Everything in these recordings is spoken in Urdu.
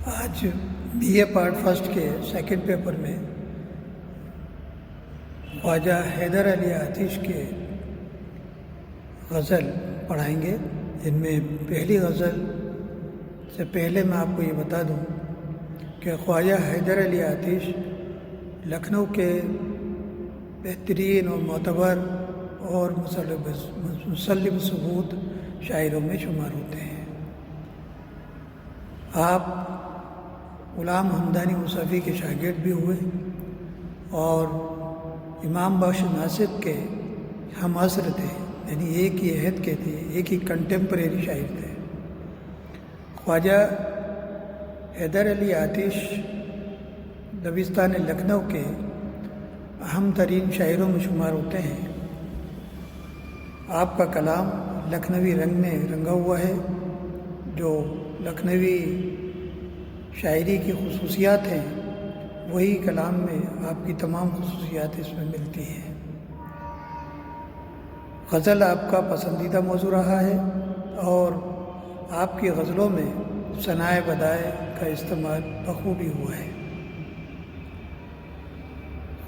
آج BA پارٹ فرسٹ کے سیکنڈ پیپر میں خواجہ حیدر علی آتش کے غزل پڑھائیں گے، جن میں پہلی غزل سے پہلے میں آپ کو یہ بتا دوں کہ خواجہ حیدر علی آتش لکھنؤ کے بہترین اور معتبر اور مسلم ثبوت شاعروں میں شمار ہوتے ہیں۔ آپ غلام حمدانی موسوی کے شاگرد بھی ہوئے اور امام بخش ناصر کے ہم عصر تھے، یعنی ایک ہی عہد کے تھے، ایک ہی کنٹمپریری شاعر تھے۔ خواجہ حیدر علی آتش دبستان لکھنؤ کے اہم ترین شاعروں میں شمار ہوتے ہیں۔ آپ کا کلام لکھنوی رنگ میں رنگا ہوا ہے، جو لکھنوی شاعری کی خصوصیات ہیں وہی کلام میں آپ کی تمام خصوصیات اس میں ملتی ہیں۔ غزل آپ کا پسندیدہ موضوع رہا ہے اور آپ کی غزلوں میں ثنائے بدائے کا استعمال بخوبی ہوا ہے۔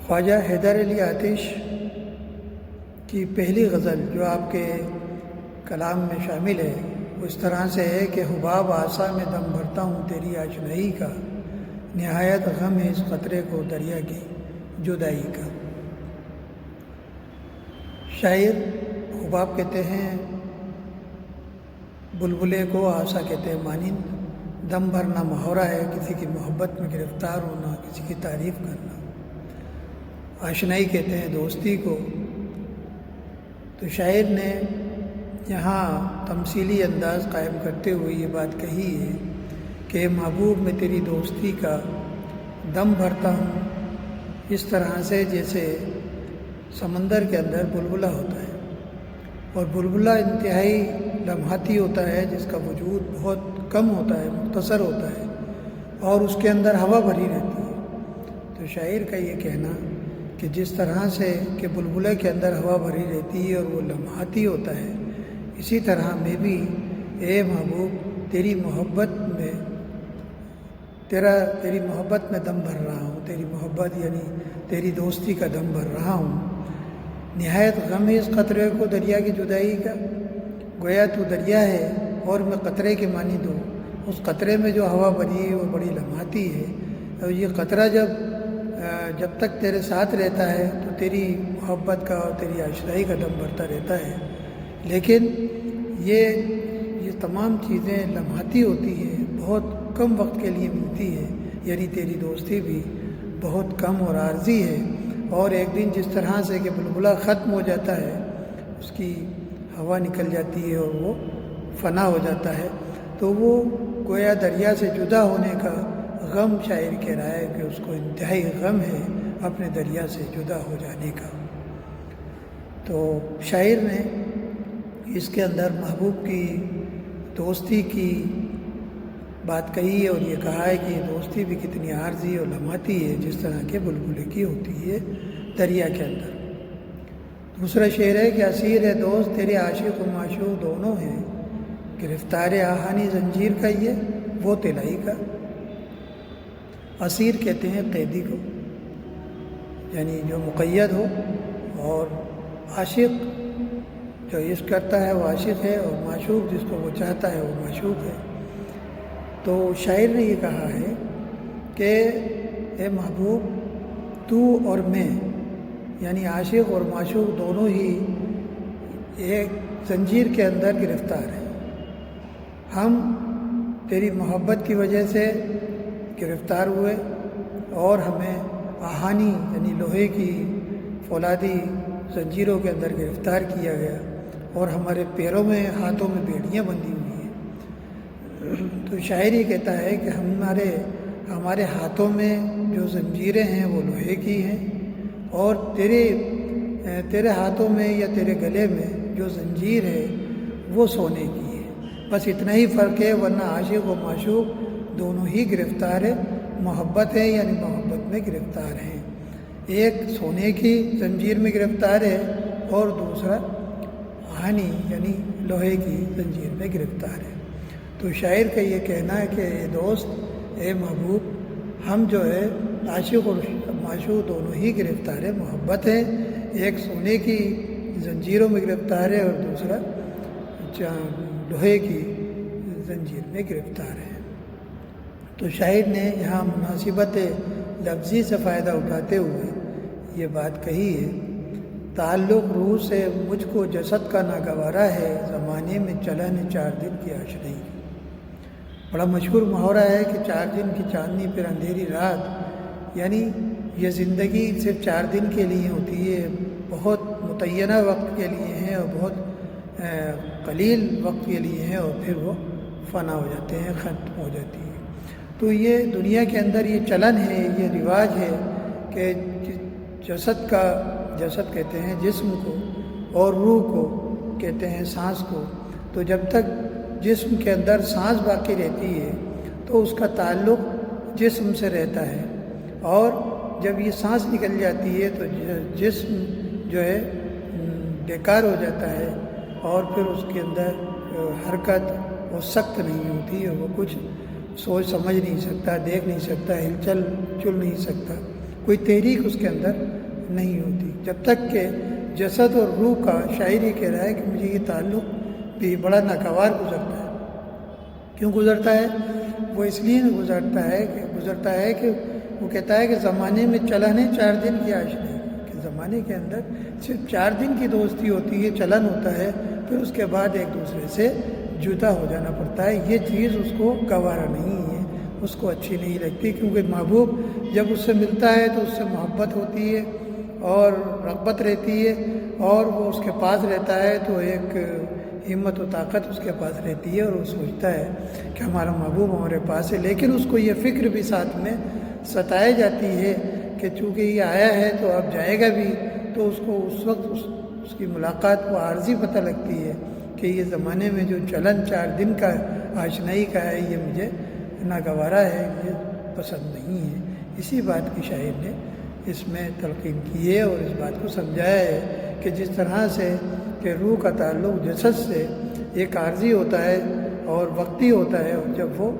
خواجہ حیدر علی آتش کی پہلی غزل جو آپ کے کلام میں شامل ہے وہ اس طرح سے ہے کہ حباب آسا میں دم بھرتا ہوں تیری آشنائی کا، نہایت غم ہے اس قطرے کو دریا کی جدائی کا۔ شاعر حباب کہتے ہیں بلبلے کو، آسا کہتے ہیں مانند، دم بھرنا محاورہ ہے کسی کی محبت میں گرفتار ہونا، کسی کی تعریف کرنا۔ آشنائی کہتے ہیں دوستی کو۔ تو شاعر نے یہاں تمثیلی انداز قائم کرتے ہوئے یہ بات کہی ہے کہ محبوب میں تیری دوستی کا دم بھرتا ہوں، اس طرح سے جیسے سمندر کے اندر بلبلہ ہوتا ہے، اور بلبلہ انتہائی لمحاتی ہوتا ہے، جس کا وجود بہت کم ہوتا ہے، مختصر ہوتا ہے، اور اس کے اندر ہوا بھری رہتی ہے۔ تو شاعر کا یہ کہنا کہ جس طرح سے کہ بلبلے کے اندر ہوا بھری رہتی ہے اور وہ لمحاتی ہوتا ہے، اسی طرح میں بھی اے محبوب تیری محبت میں دم بھر رہا ہوں، تیری محبت یعنی تیری دوستی کا دم بھر رہا ہوں۔ نہایت غم ہے اس قطرے کو دریا کی جدائی کا، گویا تو دریا ہے اور میں قطرے کے مانند ہوں۔ اس قطرے میں جو ہوا بھری ہے وہ بڑی لمحاتی ہے، اور یہ قطرہ جب تک تیرے ساتھ رہتا ہے تو تیری محبت کا اور تیری آشنائی کا دم بھرتا رہتا ہے، لیکن یہ تمام چیزیں لمحاتی ہوتی ہیں، بہت کم وقت کے لیے ملتی ہے، یعنی تیری دوستی بھی بہت کم اور عارضی ہے، اور ایک دن جس طرح سے کہ بلبلہ ختم ہو جاتا ہے، اس کی ہوا نکل جاتی ہے اور وہ فنا ہو جاتا ہے، تو وہ گویا دریا سے جدا ہونے کا غم شاعر کہہ رہا ہے کہ اس کو انتہائی غم ہے اپنے دریا سے جدا ہو جانے کا۔ تو شاعر نے اس کے اندر محبوب کی دوستی کی بات کہی ہے، اور یہ کہا ہے کہ یہ دوستی بھی کتنی عارضی اور لمحاتی ہے، جس طرح کے بلبلے کی ہوتی ہے دریا کے اندر۔ دوسرا شعر ہے کہ اسیر ہے دوست تیرے عاشق و معشوق دونوں ہیں، گرفتار آہانی زنجیر کا یہ وہ طلائی کا۔ اسیر کہتے ہیں قیدی کو، یعنی جو مقید ہو، اور عاشق جو عشق کرتا ہے وہ عاشق ہے، اور معشوق جس کو وہ چاہتا ہے وہ معشوق ہے۔ تو شاعر نے یہ کہا ہے کہ اے محبوب تو اور میں، یعنی عاشق اور معشوق دونوں ہی ایک زنجیر کے اندر گرفتار ہیں۔ ہم تیری محبت کی وجہ سے گرفتار ہوئے، اور ہمیں آہانی یعنی لوہے کی فولادی زنجیروں کے اندر گرفتار کیا گیا، اور ہمارے پیروں میں ہاتھوں میں بیڑیاں بندھی ہوئی ہیں۔ تو شاعر یہ کہتا ہے کہ ہمارے ہاتھوں میں جو زنجیریں ہیں وہ لوہے کی ہیں، اور تیرے ہاتھوں میں یا تیرے گلے میں جو زنجیر ہے وہ سونے کی ہے۔ بس اتنا ہی فرق ہے، ورنہ عاشق و معشوق دونوں ہی گرفتار ہے، محبت ہے یعنی محبت میں گرفتار ہیں۔ ایک سونے کی زنجیر میں گرفتار ہے اور دوسرا آہنی یعنی لوہے کی زنجیر میں گرفتار ہے۔ تو شاعر کا یہ کہنا ہے کہ اے دوست، اے محبوب، ہم جو ہے عاشق اور معشوق دونوں ہی گرفتار ہے، محبت ہے، ایک سونے کی زنجیروں میں گرفتار ہے اور دوسرا لوہے کی زنجیر میں گرفتار ہے۔ تو شاعر نے یہاں مناسبت لفظی سے فائدہ اٹھاتے ہوئے یہ بات کہی ہے، تعلق روح سے مجھ کو جسد کا ناگوارا ہے، زمانے میں چلن 4 دن کی آشنائی۔ بڑا مشہور محاورہ ہے کہ 4 دن کی چاندنی پھر اندھیری رات، یعنی یہ زندگی صرف 4 دن کے لیے ہوتی ہے، بہت متعینہ وقت کے لیے ہیں اور بہت قلیل وقت کے لیے ہیں اور پھر وہ فنا ہو جاتے ہیں، ختم ہو جاتی ہے۔ تو یہ دنیا کے اندر یہ چلن ہے، یہ رواج ہے کہ جسد کہتے ہیں جسم کو، اور روح کو کہتے ہیں سانس کو۔ تو جب تک جسم کے اندر سانس باقی رہتی ہے تو اس کا تعلق جسم سے رہتا ہے، اور جب یہ سانس نکل جاتی ہے تو جسم جو ہے بیکار ہو جاتا ہے، اور پھر اس کے اندر حرکت وہ سخت نہیں ہوتی ہے، وہ کچھ سوچ سمجھ نہیں سکتا، دیکھ نہیں سکتا، ہل چل نہیں سکتا، کوئی تحریک اس کے اندر نہیں ہوتی، جب تک کہ جسد اور روح کا شاعر یہ کہہ رہا ہے کہ مجھے یہ تعلق بھی بڑا ناگوار گزرتا ہے۔ کیوں گزرتا ہے؟ وہ اس لیے گزرتا ہے کہ وہ کہتا ہے کہ زمانے میں چلن ہے 4 دن کی آشنائی، کہ زمانے کے اندر صرف 4 دن کی دوستی ہوتی ہے، چلن ہوتا ہے، پھر اس کے بعد ایک دوسرے سے جدا ہو جانا پڑتا ہے۔ یہ چیز اس کو گوارا نہیں ہے، اس کو اچھی نہیں لگتی، کیونکہ محبوب جب اس سے ملتا ہے تو اس سے محبت ہوتی ہے اور رغبت رہتی ہے، اور وہ اس کے پاس رہتا ہے تو ایک ہمت و طاقت اس کے پاس رہتی ہے، اور وہ سوچتا ہے کہ ہمارا محبوب ہمارے پاس ہے، لیکن اس کو یہ فکر بھی ساتھ میں ستائی جاتی ہے کہ چونکہ یہ آیا ہے تو اب جائے گا بھی، تو اس کو اس وقت اس کی ملاقات کو عارضی پتہ لگتی ہے کہ یہ زمانے میں جو چلن 4 دن کا آشنائی کا ہے یہ مجھے ناگوارا ہے، یہ پسند نہیں ہے۔ اسی بات کی شاعر نے اس میں تلقین کی ہے اور اس بات کو سمجھایا ہے کہ جس طرح سے کہ روح کا تعلق جسد سے ایک عارضی ہوتا ہے اور وقتی ہوتا ہے، اور جب وہ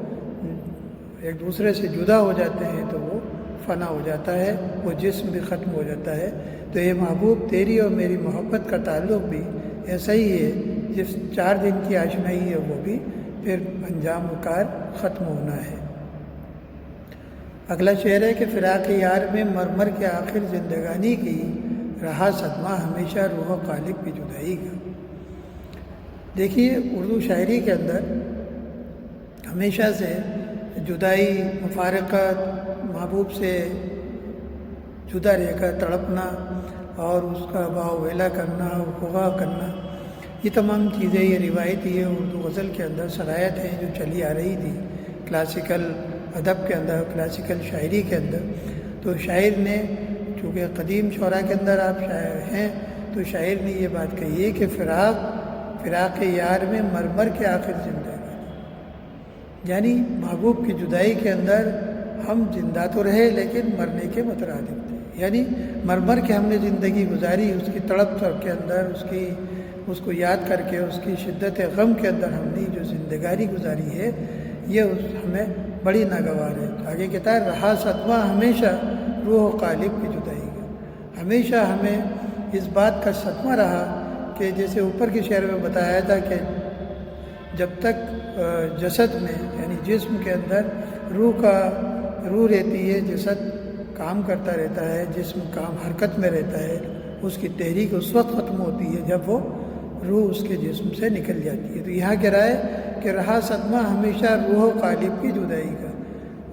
ایک دوسرے سے جدا ہو جاتے ہیں تو وہ فنا ہو جاتا ہے، وہ جسم بھی ختم ہو جاتا ہے۔ تو یہ محبوب تیری اور میری محبت کا تعلق بھی ایسا ہی ہے، جس 4 دن کی آشنائی ہے وہ بھی پھر انجام کار ختم ہونا ہے۔ اگلا شعر ہے کہ فراق یار میں مرمر کے آخر زندگانی کی، رہا صدمہ ہمیشہ روح قالب کی جدائی کا۔ دیکھیے اردو شاعری کے اندر ہمیشہ سے جدائی، مفارقت، محبوب سے جدا رہ کر تڑپنا اور اس کا واہ ویلا کرنا، غوغا کرنا، یہ تمام چیزیں، یہ روایتی ہے اردو غزل کے اندر صلاحیت ہیں جو چلی آ رہی تھی کلاسیکل ادب کے اندر، کلاسیکل شاعری کے اندر۔ تو شاعر نے چونکہ قدیم شعراء کے اندر آپ شاعر ہیں تو شاعر نے یہ بات کہی ہے کہ فراق یار میں مرمر کے آخر زندگانی، یعنی محبوب کی جدائی کے اندر ہم زندہ تو رہے لیکن مرنے کے مترادف تھے، یعنی مرمر کے ہم نے زندگی گزاری، اس کی تڑپ کے اندر، اس کو یاد کر کے، اس کی شدت غم کے اندر ہم نے جو زندگانی گزاری ہے یہ ہمیں بڑی ناگوار ہے۔ آگے کہتا ہے رہا صدمہ ہمیشہ روح و قالب کی جدائی کا، ہمیشہ ہمیں اس بات کا صدمہ رہا کہ جیسے اوپر کے شعر میں بتایا تھا کہ جب تک جسد میں یعنی جسم کے اندر روح رہتی ہے، جسد کام کرتا رہتا ہے، جسم کام حرکت میں رہتا ہے، اس کی تحریک اس وقت ختم ہوتی ہے جب وہ روح اس کے جسم سے نکل جاتی ہے۔ تو یہاں کہہ رہا ہے کہ رہا صدمہ ہمیشہ روح و قالب کی جدائی کا۔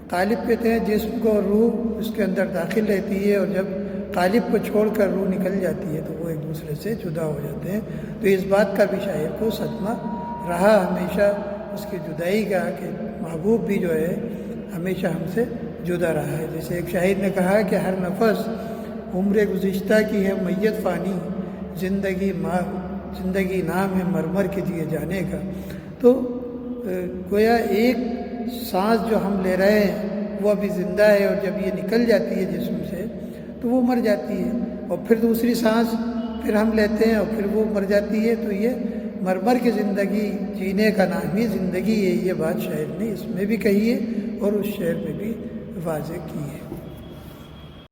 قالب کہتے ہیں جسم کو، روح اس کے اندر داخل رہتی ہے اور جب قالب کو چھوڑ کر روح نکل جاتی ہے تو وہ ایک دوسرے سے جدا ہو جاتے ہیں۔ تو اس بات کا بھی شاعر کو صدمہ رہا ہمیشہ اس کی جدائی کا کہ محبوب بھی جو ہے ہمیشہ ہم سے جدا رہا ہے۔ جیسے ایک شاعر نے کہا کہ ہر نفس عمر گزشتہ کی ہے میت فانی، زندگی نام ہے مرمر کے دیے جانے کا۔ تو گویا ایک سانس جو ہم لے رہے ہیں وہ ابھی زندہ ہے اور جب یہ نکل جاتی ہے جسم سے تو وہ مر جاتی ہے، اور پھر دوسری سانس پھر ہم لیتے ہیں اور پھر وہ مر جاتی ہے۔ تو یہ مرمر کی زندگی جینے کا نام ہی زندگی ہے، یہ بات شاعر نے اس میں بھی کہی ہے اور اس شعر میں بھی واضح کی ہے۔